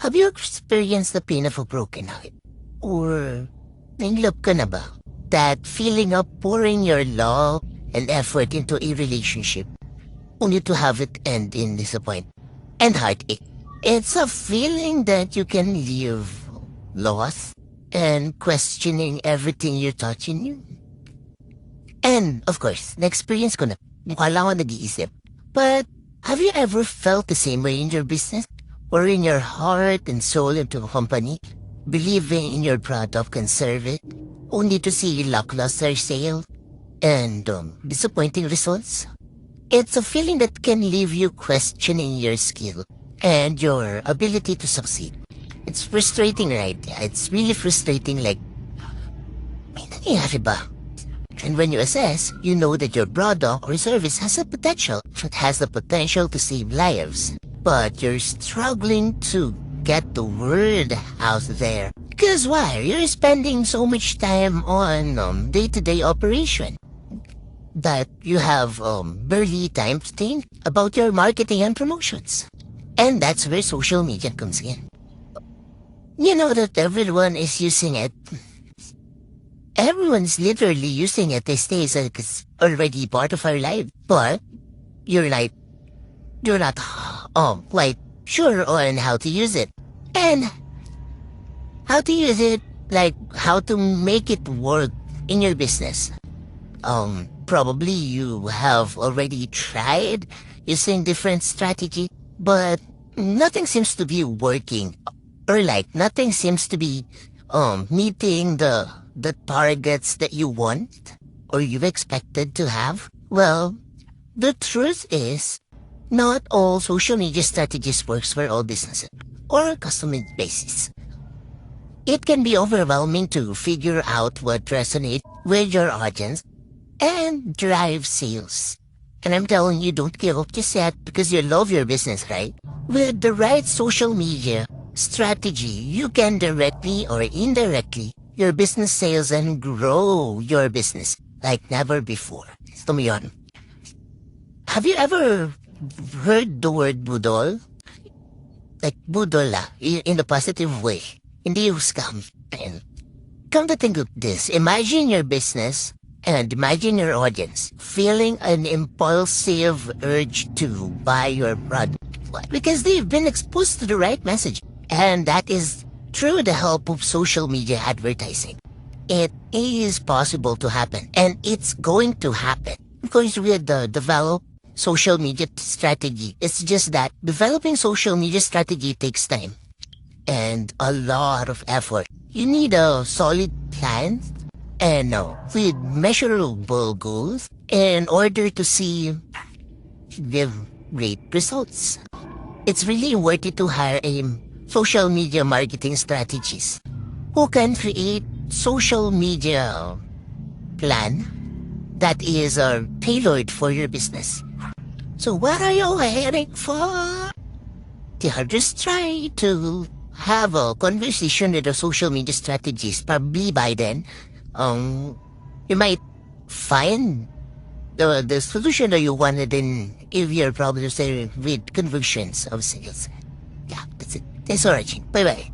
Have you experienced the pain of a broken heart? Or nainlove ka na ba? That feeling of pouring your love and effort into a relationship only to have it end in disappointment and heartache. It's a feeling that you can live lost and questioning everything you're touching you. And, of course, na-experience ko na. Mukha lang ako nag-iisip. But, have you ever felt the same way in your business? Pouring your heart and soul into a company, believing in your product and serve it, only to see lackluster sales and disappointing results? It's a feeling that can leave you questioning your skill and your ability to succeed. It's frustrating, right? It's really frustrating, like, may nangyayari ba? And when you assess, you know that your product or service has a potential. It has the potential to save lives. But you're struggling to get the word out there. Because why? You're spending so much time on day-to-day operation that you have barely time to think about your marketing and promotions. And that's where social media comes in. You know that everyone is using it. Everyone's literally using it these days. It's already part of our life. But you're not quite sure on how to use it. And how to use it, like how to make it work in your business. Probably you have already tried using different strategy, but nothing seems to be working. Or like nothing seems to be meeting the targets that you want or you've expected to have. Well, the truth is, not all social media strategies works for all businesses or customer bases. It can be overwhelming to figure out what resonates with your audience and drive sales. And I'm telling you, don't give up just yet because you love your business, right? With the right social media strategy, you can directly or indirectly your business sales and grow your business like never before. Gusto mo yun? Have you ever heard the word budol? Like budol in a positive way. Hindi yung scam. And come to think of this, imagine your business and imagine your audience feeling an impulsive urge to buy your product. Because they've been exposed to the right message. And that is through the help of social media advertising. It is possible to happen. And it's going to happen. Of course, with the developed social media strategy, it's just that developing social media strategy takes time. And a lot of effort. You need a solid plan and with measurable goals in order to see give great results. It's really worth it to hire a social media marketing strategist who can create social media plan that is tailored for your business. So what are you waiting for? Just try to have a conversation with a social media strategist. Probably by then, you might find the solution that you wanted in if your problems are with conversions of sales. Yeah, that's it. Thanks for watching. Bye-bye.